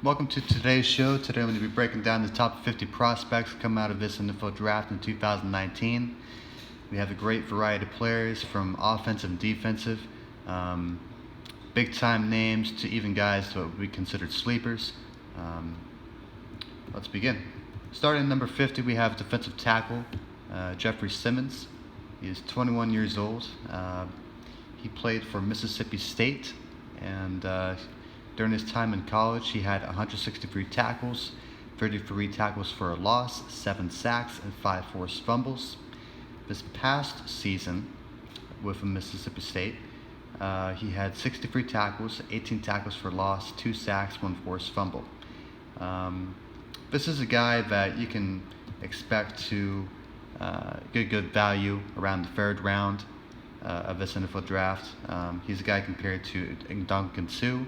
Welcome to today's show. Today I'm going to be breaking down the top 50 prospects come out of this NFL draft in 2019. We have a great variety of players from offensive and defensive, big time names to even guys that would be considered sleepers. Let's begin. Starting at number 50, we have defensive tackle Jeffrey Simmons. He is 21 years old. He played for Mississippi State, and during his time in college, he had 163 tackles, 33 tackles for a loss, 7 sacks, and 5 forced fumbles. This past season with Mississippi State, he had 63 tackles, 18 tackles for loss, 2 sacks, 1 forced fumble. This is a guy that you can expect to get good value around the third round of this NFL draft. He's a guy compared to Ndamukong Suh.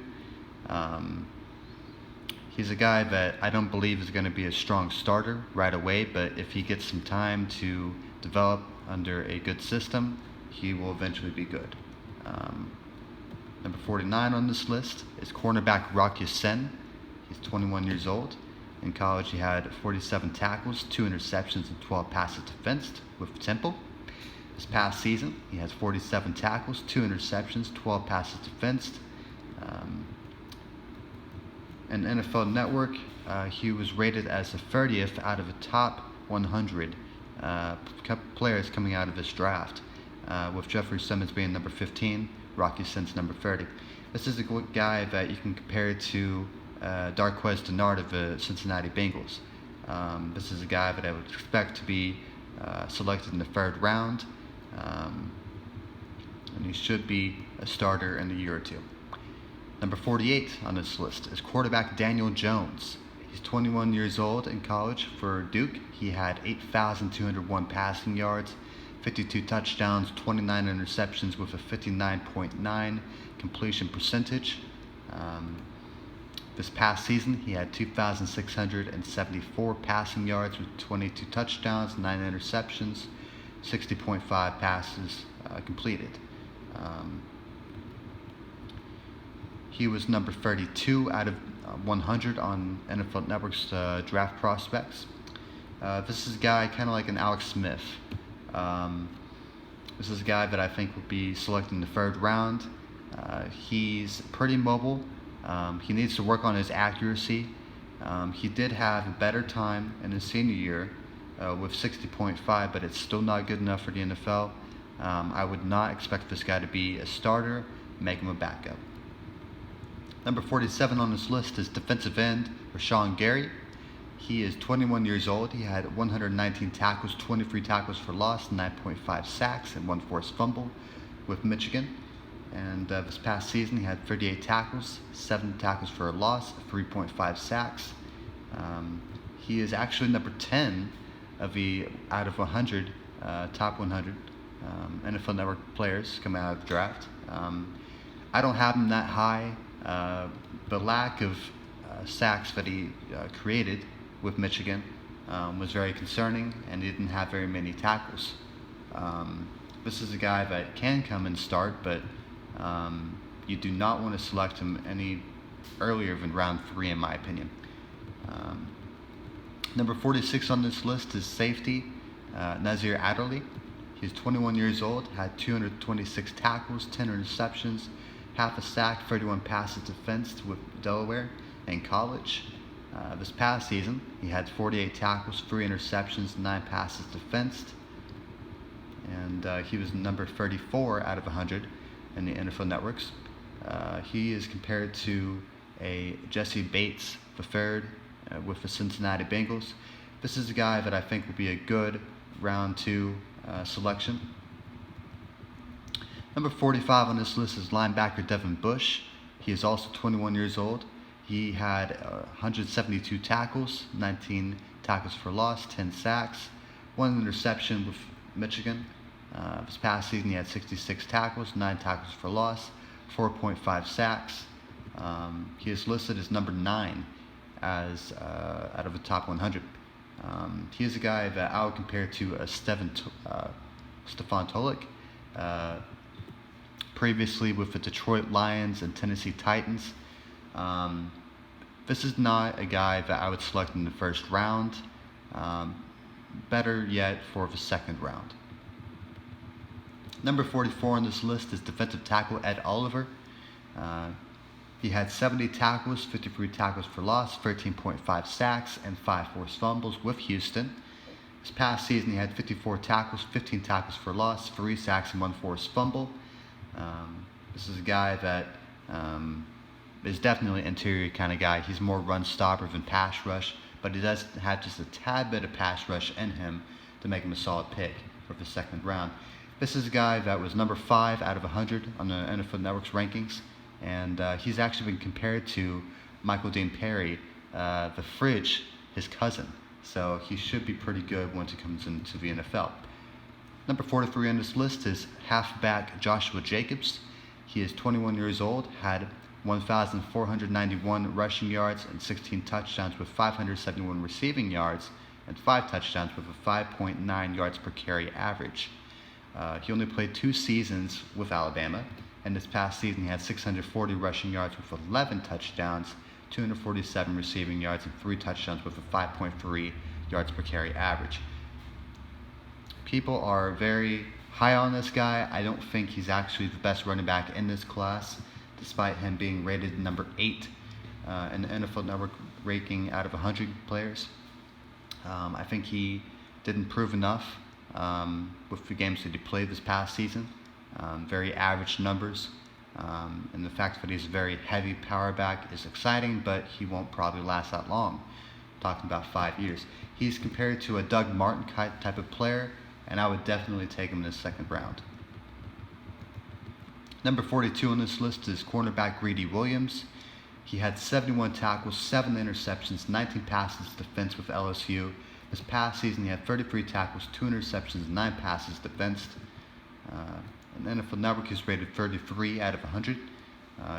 He's a guy that I don't believe is going to be a strong starter right away, but if he gets some time to develop under a good system, he will eventually be good. Number 49 on this list is cornerback Rock Ya-Sin. He's 21 years old. In college, he had 47 tackles, 2 interceptions, and 12 passes defensed with Temple. This past season, he has 47 tackles, 2 interceptions, 12 passes defensed. And NFL Network, he was rated as the 30th out of the top 100 players coming out of this draft, with Jeffrey Simmons being number 15, Rock Ya-Sin's number 30. This is a guy that you can compare to Darqueze Dennard of the Cincinnati Bengals. This is a guy that I would expect to be selected in the third round, and he should be a starter in a year or two. Number 48 on this list is quarterback Daniel Jones. He's 21 years old. In college for Duke. He had 8,201 passing yards, 52 touchdowns, 29 interceptions with a 59.9 completion percentage. This past season, he had 2,674 passing yards with 22 touchdowns, 9 interceptions, 60.5 passes completed. He was number 32 out of 100 on NFL Network's draft prospects. This is a guy kind of like an Alex Smith. This is a guy that I think will be selected in the third round. He's pretty mobile. He needs to work on his accuracy. He did have a better time in his senior year with 60.5, but it's still not good enough for the NFL. I would not expect this guy to be a starter, make him a backup. Number 47 on this list is defensive end Rashawn Gary. He is 21 years old. He had 119 tackles, 23 tackles for loss, 9.5 sacks, and 1 forced fumble with Michigan. And this past season, he had 38 tackles, 7 tackles for a loss, 3.5 sacks. He is actually number 10 out of 100 top 100 NFL Network players coming out of the draft. I don't have him that high. The lack of sacks that he created with Michigan was very concerning, and he didn't have very many tackles. This is a guy that can come and start, but you do not want to select him any earlier than round 3, in my opinion. Number 46 on this list is safety Nasir Adderley. He's 21 years old, had 226 tackles, 10 interceptions, half a sack, 31 passes defensed with Delaware in college. This past season, he had 48 tackles, 3 interceptions, 9 passes defensed, and he was number 34 out of 100 in the NFL Networks. He is compared to a Jesse Bates III with the Cincinnati Bengals. This is a guy that I think will be a good round 2 selection. Number 45 on this list is linebacker Devin Bush. He is also 21 years old. He had 172 tackles, 19 tackles for loss, 10 sacks, 1 interception with Michigan. This past season, he had 66 tackles, 9 tackles for loss, 4.5 sacks. He is listed as number 9 as out of the top 100. He is a guy that I would compare to Stefan Tolik. Previously with the Detroit Lions and Tennessee Titans. This is not a guy that I would select in the first round. Um, Better yet for the second round. Number 44 on this list is defensive tackle Ed Oliver. Uh, he had 70 tackles, 53 tackles for loss, 13.5 sacks, and 5 forced fumbles with Houston. This past season, he had 54 tackles, 15 tackles for loss, 3 sacks, and 1 forced fumble. This is a guy that is definitely an interior kind of guy. He's more run stopper than pass rush, but he does have just a tad bit of pass rush in him to make him a solid pick for the second round. This is a guy that was number 5 out of 100 on the NFL Network's rankings, and he's actually been compared to Michael Dean Perry, the Fridge, his cousin. So he should be pretty good once he comes into the NFL. Number 43 on this list is halfback Joshua Jacobs. He is 21 years old, had 1,491 rushing yards and 16 touchdowns with 571 receiving yards and 5 touchdowns with a 5.9 yards per carry average. He only played 2 seasons with Alabama, and this past season he had 640 rushing yards with 11 touchdowns, 247 receiving yards, and 3 touchdowns with a 5.3 yards per carry average. People are very high on this guy. I don't think he's actually the best running back in this class, despite him being rated number 8 in the NFL Network ranking out of 100 players. I think he didn't prove enough with the games that he played this past season. Very average numbers. And the fact that he's a very heavy power back is exciting, but he won't probably last that long. I'm talking about 5 years. He's compared to a Doug Martin type of player, and I would definitely take him in the second round. Number 42 on this list is cornerback Greedy Williams. He had 71 tackles, 7 interceptions, 19 passes defensed with LSU. This past season, he had 33 tackles, 2 interceptions, 9 passes defensed. In NFL Network, he's rated 33 out of 100.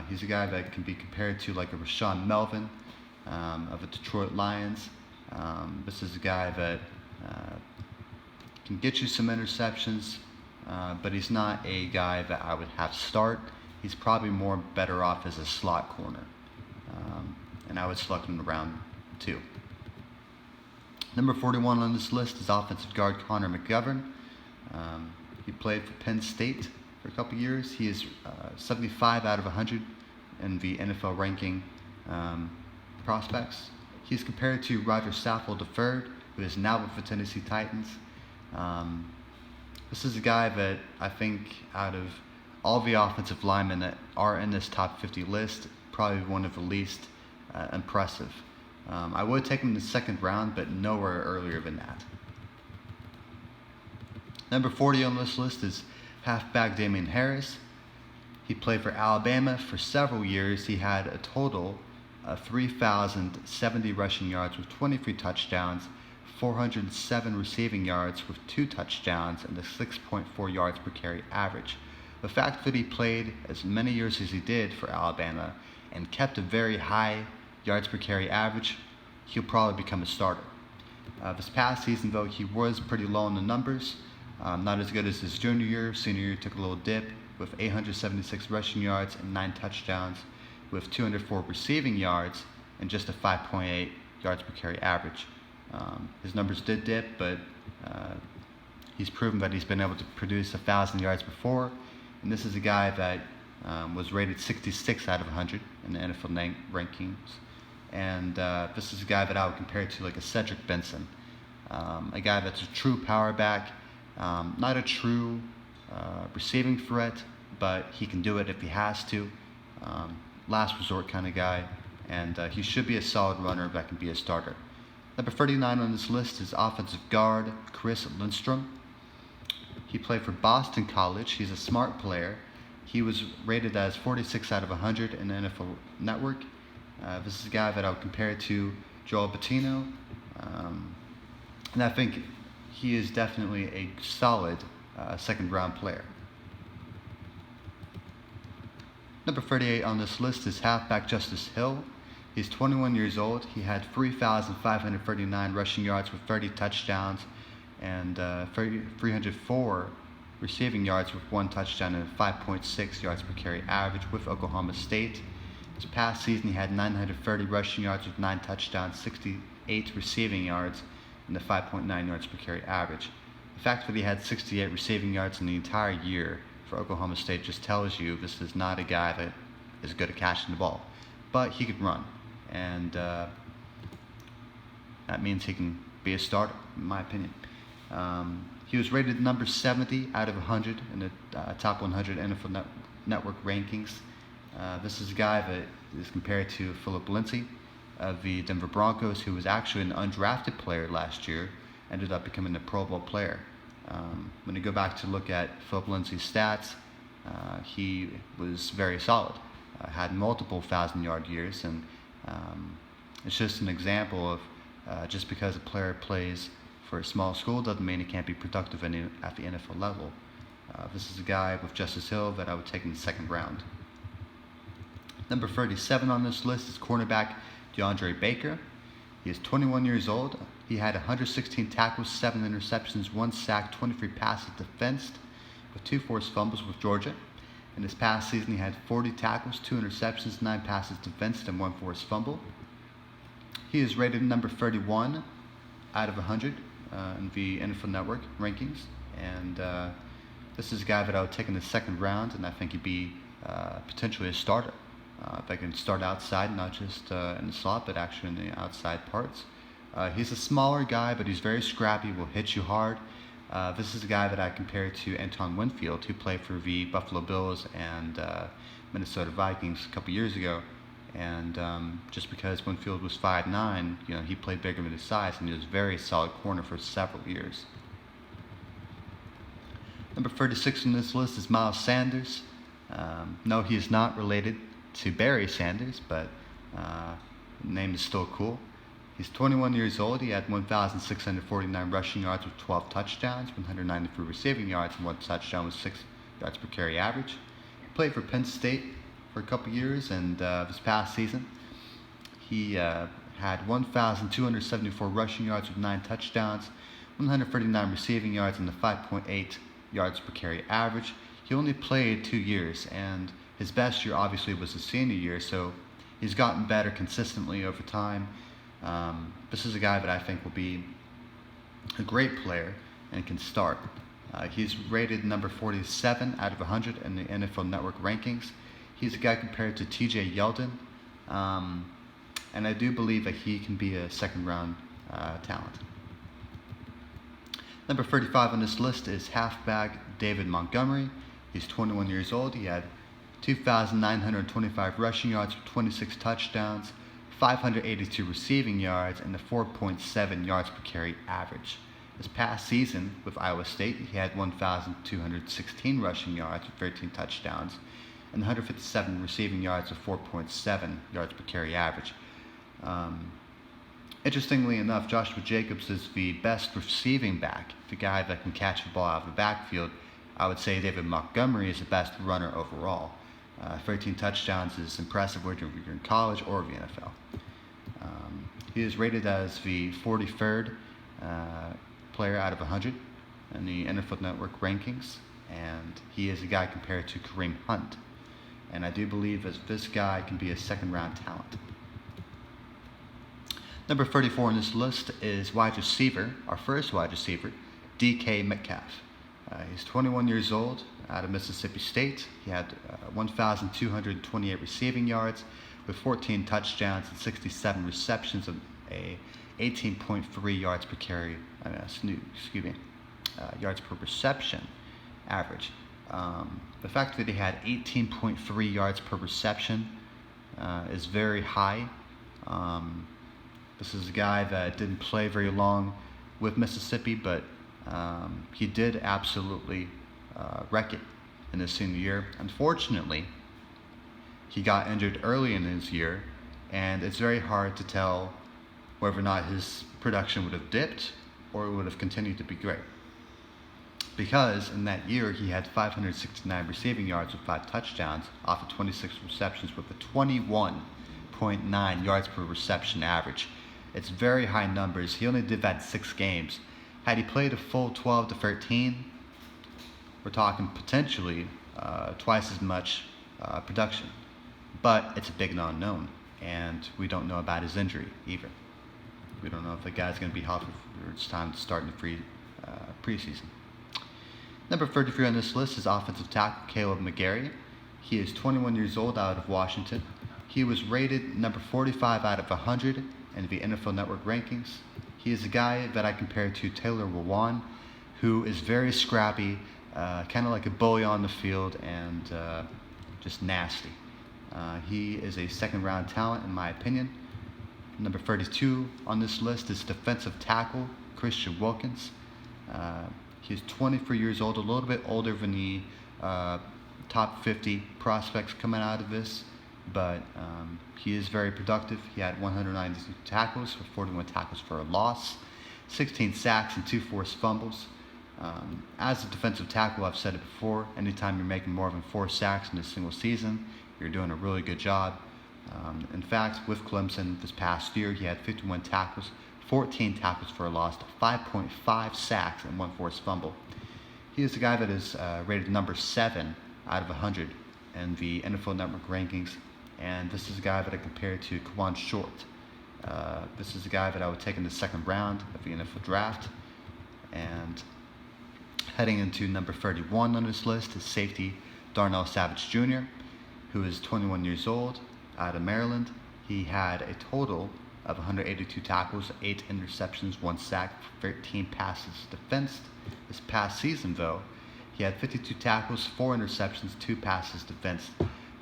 He's a guy that can be compared to like a Rashaan Melvin of the Detroit Lions. This is a guy that can get you some interceptions, but he's not a guy that I would have start. He's probably more better off as a slot corner, and I would select him in round 2. Number 41 on this list is offensive guard Connor McGovern. He played for Penn State for a couple years. He is 75 out of 100 in the NFL ranking prospects. He's compared to Roger Saffold III, who is now with the Tennessee Titans. This is a guy that I think out of all the offensive linemen that are in this top 50 list, probably one of the least impressive. I would take him in the second round, but nowhere earlier than that. Number 40 on this list is halfback Damian Harris. He played for Alabama for several years. He had a total of 3,070 rushing yards with 23 touchdowns, 407 receiving yards with 2 touchdowns, and a 6.4 yards per carry average. The fact that he played as many years as he did for Alabama and kept a very high yards per carry average, he'll probably become a starter. This past season, though, he was pretty low in the numbers. Not as good as his junior year. Senior year took a little dip with 876 rushing yards and 9 touchdowns with 204 receiving yards and just a 5.8 yards per carry average. His numbers did dip, but he's proven that he's been able to produce 1,000 yards before, and this is a guy that was rated 66 out of 100 in the NFL rankings, and this is a guy that I would compare to like a Cedric Benson, a guy that's a true power back, not a true receiving threat, but he can do it if he has to, last resort kind of guy, and he should be a solid runner that can be a starter. Number 39 on this list is offensive guard Chris Lindstrom. He played for Boston College. He's a smart player. He was rated as 46 out of 100 in the NFL Network. This is a guy that I would compare to Joel Patino. And I think he is definitely a solid second round player. Number 38 on this list is halfback Justice Hill. He's 21 years old. He had 3,539 rushing yards with 30 touchdowns and 304 receiving yards with 1 touchdown and 5.6 yards per carry average with Oklahoma State. This past season, he had 930 rushing yards with 9 touchdowns, 68 receiving yards, and a 5.9 yards per carry average. The fact that he had 68 receiving yards in the entire year for Oklahoma State just tells you this is not a guy that is good at catching the ball. But he could run, and that means he can be a starter, in my opinion. He was rated number 70 out of 100 in the top 100 NFL Network rankings. This is a guy that is compared to Philip Lindsay of the Denver Broncos, who was actually an undrafted player last year, ended up becoming a Pro Bowl player. When you go back to look at Philip Lindsay's stats, he was very solid, had multiple 1,000-yard years, and it's just an example of just because a player plays for a small school doesn't mean he can't be productive at the NFL level. This is a guy with Justice Hill that I would take in the second round. Number 37 on this list is cornerback DeAndre Baker. He is 21 years old. He had 116 tackles, 7 interceptions, 1 sack, 23 passes defensed, with 2 forced fumbles with Georgia. In this past season, he had 40 tackles, 2 interceptions, 9 passes defensed, and 1 forced fumble. He is rated number 31 out of 100 in the NFL Network rankings, and this is a guy that I would take in the second round, and I think he'd be potentially a starter. If I can start outside, not just in the slot, but actually in the outside parts. He's a smaller guy, but he's very scrappy, will hit you hard. This is a guy that I compare to Antoine Winfield, who played for the Buffalo Bills and Minnesota Vikings a couple years ago. And just because Winfield was 5'9", he played bigger than his size, and he was a very solid corner for several years. Number 36 on this list is Miles Sanders. No, he is not related to Barry Sanders, but the name is still cool. He's 21 years old. He had 1,649 rushing yards with 12 touchdowns, 193 receiving yards, and 1 touchdown with 6 yards per carry average. He played for Penn State for a couple years, and this past season, he had 1,274 rushing yards with 9 touchdowns, 139 receiving yards, and a 5.8 yards per carry average. He only played 2 years, and his best year obviously was his senior year, so he's gotten better consistently over time. This is a guy that I think will be a great player and can start. He's rated number 47 out of 100 in the NFL Network rankings. He's a guy compared to T.J. Yeldon, and I do believe that he can be a second-round talent. Number 35 on this list is halfback David Montgomery. He's 21 years old. He had 2,925 rushing yards with 26 touchdowns, 582 receiving yards, and a 4.7 yards per carry average. This past season with Iowa State, he had 1,216 rushing yards with 13 touchdowns, and 157 receiving yards with 4.7 yards per carry average. Interestingly enough, Joshua Jacobs is the best receiving back, the guy that can catch the ball out of the backfield. I would say David Montgomery is the best runner overall. 13 touchdowns is impressive whether you're in college or the NFL. He is rated as the 43rd player out of 100 in the NFL Network rankings, and he is a guy compared to Kareem Hunt. And I do believe that this guy can be a second-round talent. Number 34 on this list is wide receiver, our first wide receiver, DK Metcalf. He's 21 years old, out of Mississippi State. He had 1,228 receiving yards with 14 touchdowns and 67 receptions of a 18.3 yards per carry, yards per reception average. The fact that he had 18.3 yards per reception is very high. This is a guy that didn't play very long with Mississippi, but he did absolutely wreck it in his senior year. Unfortunately, he got injured early in his year, and it's very hard to tell whether or not his production would have dipped or would have continued to be great. Because in that year, he had 569 receiving yards with 5 touchdowns off of 26 receptions with a 21.9 yards per reception average. It's very high numbers. He only did that in 6 games. Had he played a full 12 to 13, we're talking potentially twice as much production. but it's a big unknown, and we don't know about his injury either. We don't know if the guy's going to be healthy for it's time to start in the preseason. Number 33 on this list is offensive tackle Kaleb McGary. He is 21 years old, out of Washington. He was rated number 45 out of 100 in the NFL Network rankings. He is a guy that I compare to Taylor Lewan, who is very scrappy, kind of like a bully on the field, and just nasty. He is a second-round talent, in my opinion. Number 32 on this list is defensive tackle Christian Wilkins. He's 24 years old, a little bit older than the top 50 prospects coming out of this, but he is very productive. He had 192 tackles for 41 tackles for a loss, 16 sacks, and 2 forced fumbles. As a defensive tackle, I've said it before, anytime you're making more than 4 sacks in a single season, you're doing a really good job. In fact, with Clemson this past year, he had 51 tackles, 14 tackles for a loss, 5.5 sacks, and 1 forced fumble. He is the guy that is rated number 7 out of 100 in the NFL Network rankings, and this is a guy that I compare to Kawann Short. This is a guy that I would take in the second round of the NFL draft. And heading into number 31 on this list is safety Darnell Savage Jr., who is 21 years old, out of Maryland. He had a total of 182 tackles, 8 interceptions, 1 sack, 13 passes defensed. This past season, though, he had 52 tackles, 4 interceptions, 2 passes defensed.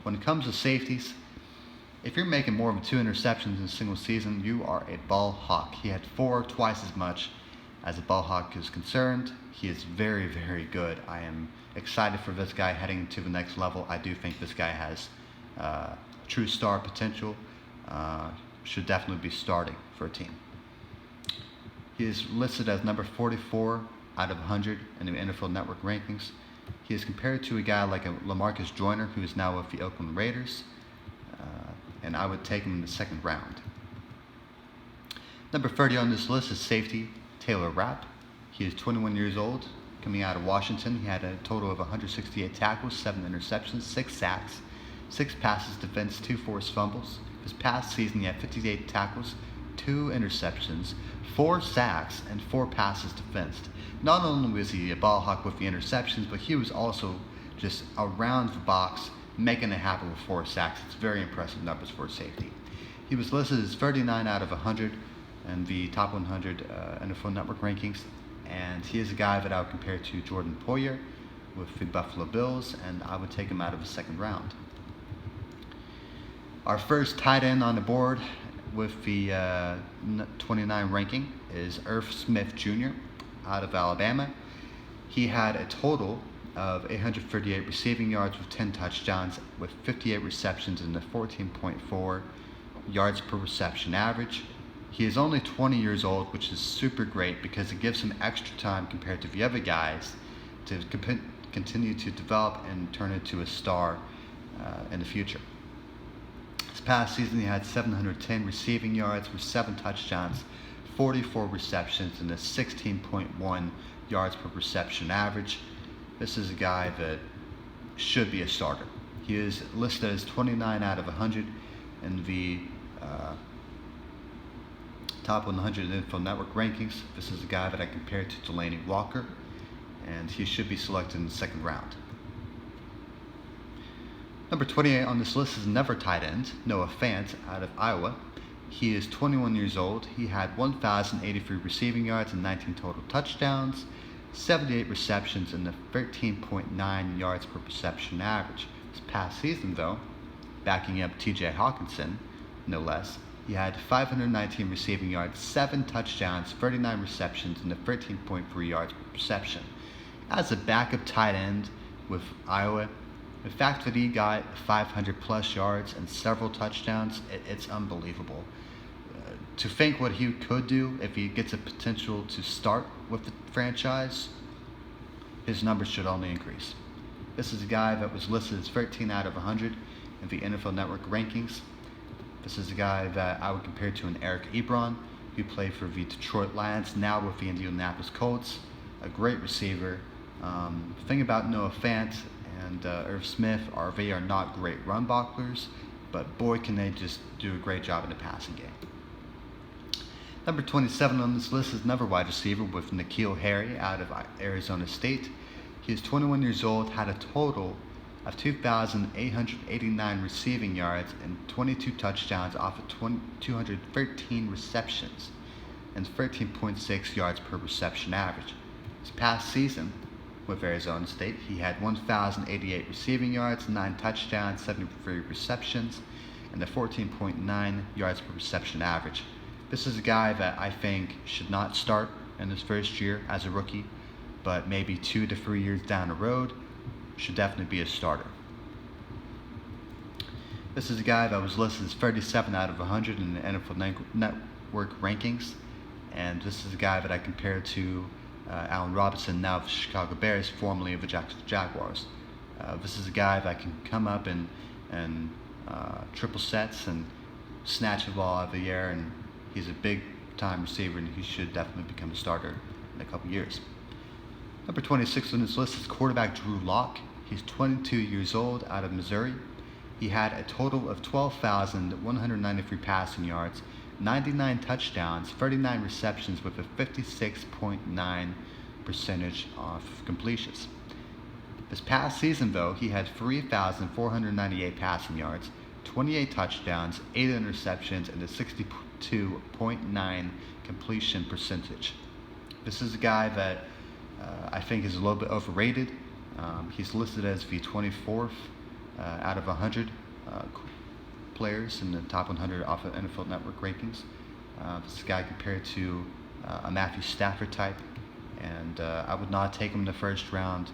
When it comes to safeties, if you're making more than 2 interceptions in a single season, you are a ball hawk. He had 4, twice as much as a ball hawk is concerned. He is very, very good. I am excited for this guy heading to the next level. I do think this guy has true star potential. Should definitely be starting for a team. He is listed as number 44 out of 100 in the NFL Network rankings. He is compared to a guy like a LaMarcus Joyner, who is now with the Oakland Raiders, and I would take him in the second round. Number 30 on this list is safety Taylor Rapp. He is 21 years old, coming out of Washington. He had a total of 168 tackles, 7 interceptions, 6 sacks, 6 passes defensed, 2 forced fumbles. This past season, he had 58 tackles, 2 interceptions, 4 sacks, and 4 passes defensed. Not only was he a ball hawk with the interceptions, but he was also just around the box, making it happen with 4 sacks. It's very impressive numbers for a safety. He was listed as 39 out of 100 in the top 100 NFL Network rankings, and he is a guy that I would compare to Jordan Poyer with the Buffalo Bills, and I would take him out of the second round. Our first tight end on the board with the 29 ranking is Irv Smith Jr. out of Alabama. He had a total of 838 receiving yards with 10 touchdowns with 58 receptions and a 14.4 yards per reception average. He is only 20 years old, which is super great because it gives him extra time compared to the other guys to continue to develop and turn into a star in the future. This past season, he had 710 receiving yards with 7 touchdowns, 44 receptions, and a 16.1 yards per reception average. This is a guy that should be a starter. He is listed as 29 out of 100 in the top 100 NFL Network rankings. This is a guy that I compare to Delanie Walker, and he should be selected in the second round. Number 28 on this list is another tight end, Noah Fant out of Iowa. He is 21 years old. He had 1,083 receiving yards and 19 total touchdowns, 78 receptions, and a 13.9 yards per reception average. This past season, though, backing up T.J. Hawkinson, no less, he had 519 receiving yards, 7 touchdowns, 39 receptions, and a 13.3 yards per reception. As a backup tight end with Iowa, the fact that he got 500 plus yards and several touchdowns, it's unbelievable. To think what he could do if he gets a potential to start with the franchise, his numbers should only increase. This is a guy that was listed as 13 out of 100 in the NFL Network rankings. This is a guy that I would compare to an Eric Ebron, who played for the Detroit Lions, now with the Indianapolis Colts. A great receiver. The thing about Noah Fant and Irv Smith are they are not great run blockers, but boy, can they just do a great job in the passing game. Number 27 on this list is another wide receiver with N'Keal Harry out of Arizona State. He is 21 years old, had a total of 2,889 receiving yards and 22 touchdowns off of 213 receptions and 13.6 yards per reception average. This past season with Arizona State, he had 1,088 receiving yards, 9 touchdowns, 73 receptions, and a 14.9 yards per reception average. This is a guy that I think should not start in his first year as a rookie, but maybe 2 to 3 years down the road, should definitely be a starter. This is a guy that was listed as 37 out of 100 in the NFL Network rankings, and this is a guy that I compared to Allen Robinson, now of the Chicago Bears, formerly of the Jacksonville Jaguars. This is a guy that can come up and triple sets and snatch the ball out of the air, and he's a big-time receiver, and he should definitely become a starter in a couple years. Number 26 on this list is quarterback Drew Lock. He's 22 years old, out of Missouri. He had a total of 12,193 passing yards, 99 touchdowns, 39 receptions with a 56.9 percentage of completions. This past season, though, he had 3,498 passing yards, 28 touchdowns, 8 interceptions, and a 62.9 completion percentage. This is a guy that I think is a little bit overrated. He's listed as the 24th out of 100 players in the top 100 off of NFL Network rankings. This guy compared to a Matthew Stafford type, and I would not take him in the first round.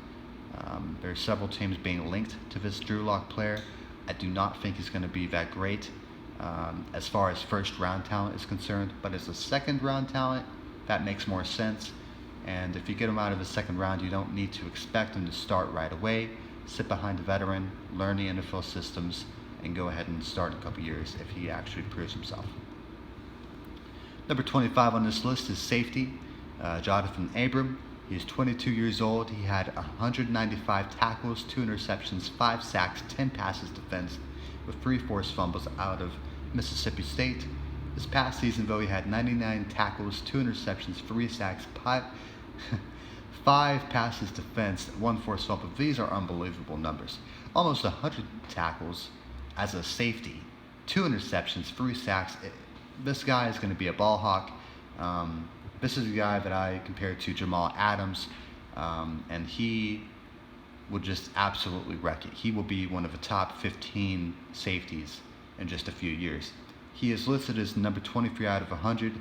There are several teams being linked to this Drew Lock player. I do not think he's going to be that great as far as first round talent is concerned, but as a second round talent, that makes more sense. And if you get him out of the second round, you don't need to expect him to start right away. Sit behind a veteran, learn the NFL systems, and go ahead and start in a couple years if he actually proves himself. Number 25 on this list is safety Jonathan Abram. He is 22 years old. He had 195 tackles, 2 interceptions, 5 sacks, 10 passes defensed, with 3 forced fumbles out of Mississippi State. This past season, though, he had 99 tackles, 2 interceptions, 3 sacks, 5 passes defensed, 1 forced fumble. These are unbelievable numbers. Almost 100 tackles as a safety, 2 interceptions, 3 sacks. This guy is going to be a ball hawk. This is a guy that I compared to Jamal Adams, and he would just absolutely wreck it. He will be one of the top 15 safeties in just a few years. He is listed as number 23 out of 100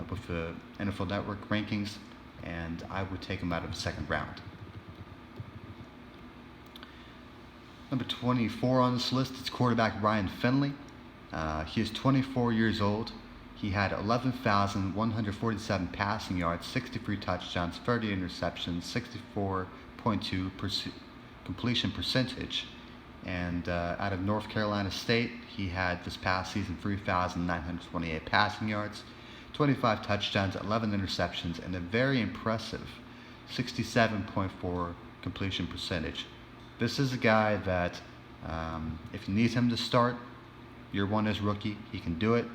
with the NFL Network rankings, and I would take him out of the second round. Number 24 on this list is quarterback Ryan Finley. He is 24 years old. He had 11,147 passing yards, 63 touchdowns, 30 interceptions, 64.2% completion percentage. And out of North Carolina State, he had this past season 3,928 passing yards, 25 touchdowns, 11 interceptions, and a very impressive 67.4% completion percentage. This is a guy that, if you need him to start year one as rookie, he can do it.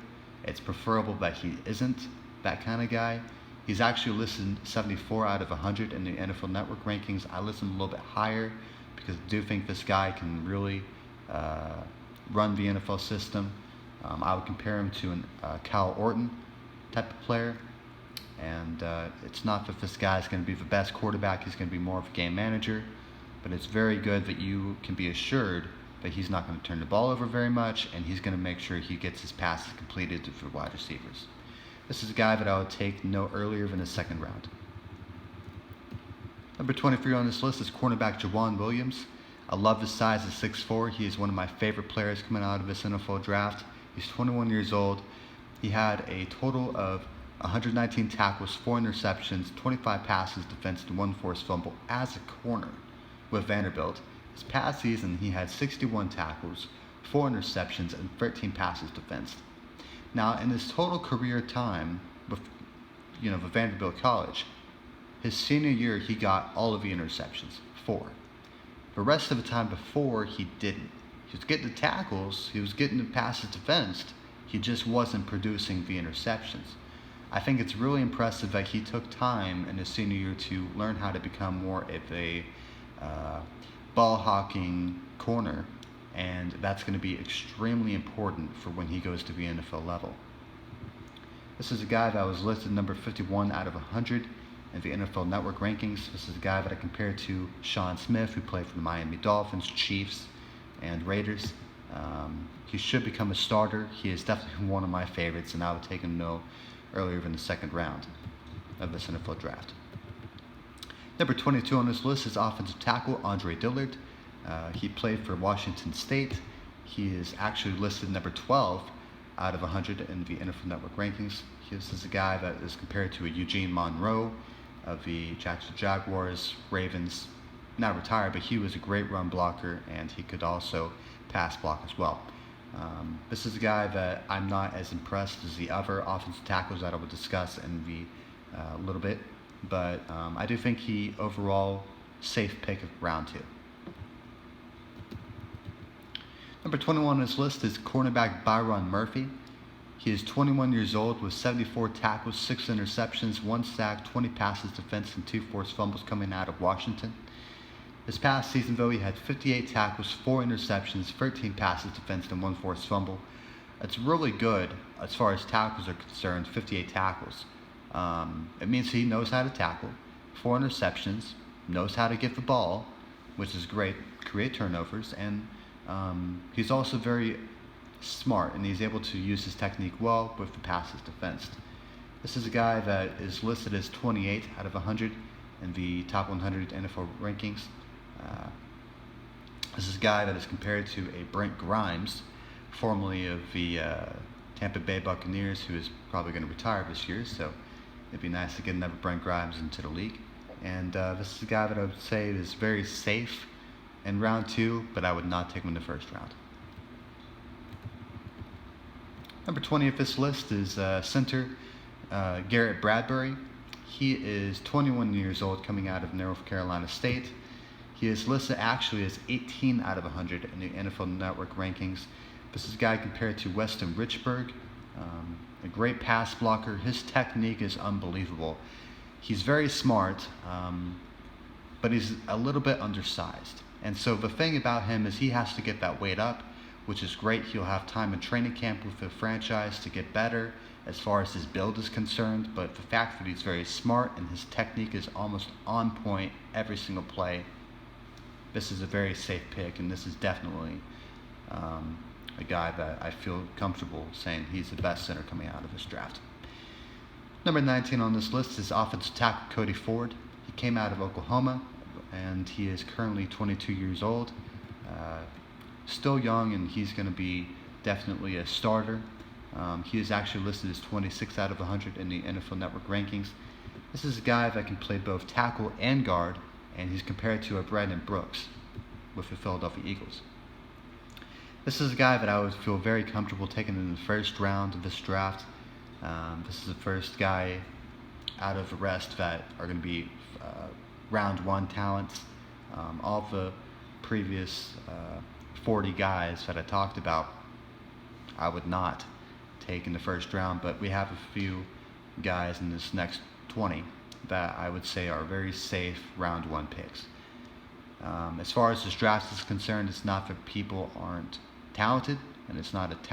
It's preferable that he isn't that kind of guy. He's actually listed 74 out of 100 in the NFL Network rankings. I listen a little bit higher because I do think this guy can really run the NFL system. I would compare him to a Kyle Orton type of player. And it's not that this guy is going to be the best quarterback. He's going to be more of a game manager. But it's very good that you can be assured that he's not going to turn the ball over very much, and he's going to make sure he gets his passes completed for wide receivers. This is a guy that I would take no earlier than the second round. Number 23 on this list is cornerback Jawan Williams. I love his size at 6'4". He is one of my favorite players coming out of this NFL draft. He's 21 years old. He had a total of 119 tackles, 4 interceptions, 25 passes defensed, and 1 forced fumble as a corner with Vanderbilt. This past season, he had 61 tackles, 4 interceptions, and 13 passes defensed. Now, in his total career time with Vanderbilt College, his senior year, he got all of the interceptions, 4. The rest of the time before, he didn't. He was getting the tackles, he was getting the passes defensed, he just wasn't producing the interceptions. I think it's really impressive that he took time in his senior year to learn how to become more of a uh, ball hawking corner, and that's going to be extremely important for when he goes to the NFL level. This is a guy that was listed number 51 out of 100 in the NFL Network rankings. This is a guy that I compared to Sean Smith, who played for the Miami Dolphins, Chiefs, and Raiders. He should become a starter. He is definitely one of my favorites, and I would take him no earlier than the second round of this NFL draft. Number 22 on this list is offensive tackle Andre Dillard. He played for Washington State. He is actually listed number 12 out of 100 in the NFL Network rankings. This is a guy that is compared to a Eugene Monroe of the Jacksonville Jaguars, Ravens. Not retired, but he was a great run blocker, and he could also pass block as well. This is a guy that I'm not as impressed as the other offensive tackles that I will discuss in the little bit, but I do think he overall safe pick of round 2. Number 21 on this list is cornerback Byron Murphy. He is 21 years old with 74 tackles, 6 interceptions, 1 sack, 20 passes defensed, and 2 forced fumbles coming out of Washington. This past season, though, he had 58 tackles, 4 interceptions, 13 passes defensed, and 1 forced fumble. It's really good as far as tackles are concerned, 58 tackles. It means he knows how to tackle, 4 interceptions, knows how to get the ball, which is great, create turnovers, and he's also very smart, and he's able to use his technique well with the passes defensed. This is a guy that is listed as 28 out of 100 in the top 100 NFL rankings. This is a guy that is compared to a Brent Grimes, formerly of the Tampa Bay Buccaneers, who is probably going to retire this year, so it'd be nice to get another Brent Grimes into the league. And this is a guy that I would say is very safe in round 2, but I would not take him in the first round. Number 20 of this list is center Garrett Bradbury. He is 21 years old, coming out of North Carolina State. He is listed actually as 18 out of 100 in the NFL Network rankings. This is a guy compared to Weston Richburg, a great pass blocker. His technique is unbelievable. He's very smart, but he's a little bit undersized. And so the thing about him is he has to get that weight up, which is great. He'll have time in training camp with the franchise to get better as far as his build is concerned, but the fact that he's very smart and his technique is almost on point every single play, this is a very safe pick, and this is definitely a guy that I feel comfortable saying he's the best center coming out of this draft. Number 19 on this list is offensive tackle Cody Ford. He came out of Oklahoma, and he is currently 22 years old. Still young, and he's going to be definitely a starter. He is actually listed as 26 out of 100 in the NFL Network rankings. This is a guy that can play both tackle and guard, and he's compared to a Brandon Brooks with the Philadelphia Eagles. This is a guy that I would feel very comfortable taking in the first round of this draft. This is the first guy out of the rest that are going to be round 1 talents. All the previous 40 guys that I talked about, I would not take in the first round, but we have a few guys in this next 20 that I would say are very safe round 1 picks. As far as this draft is concerned, it's not that people aren't talented, and it's not a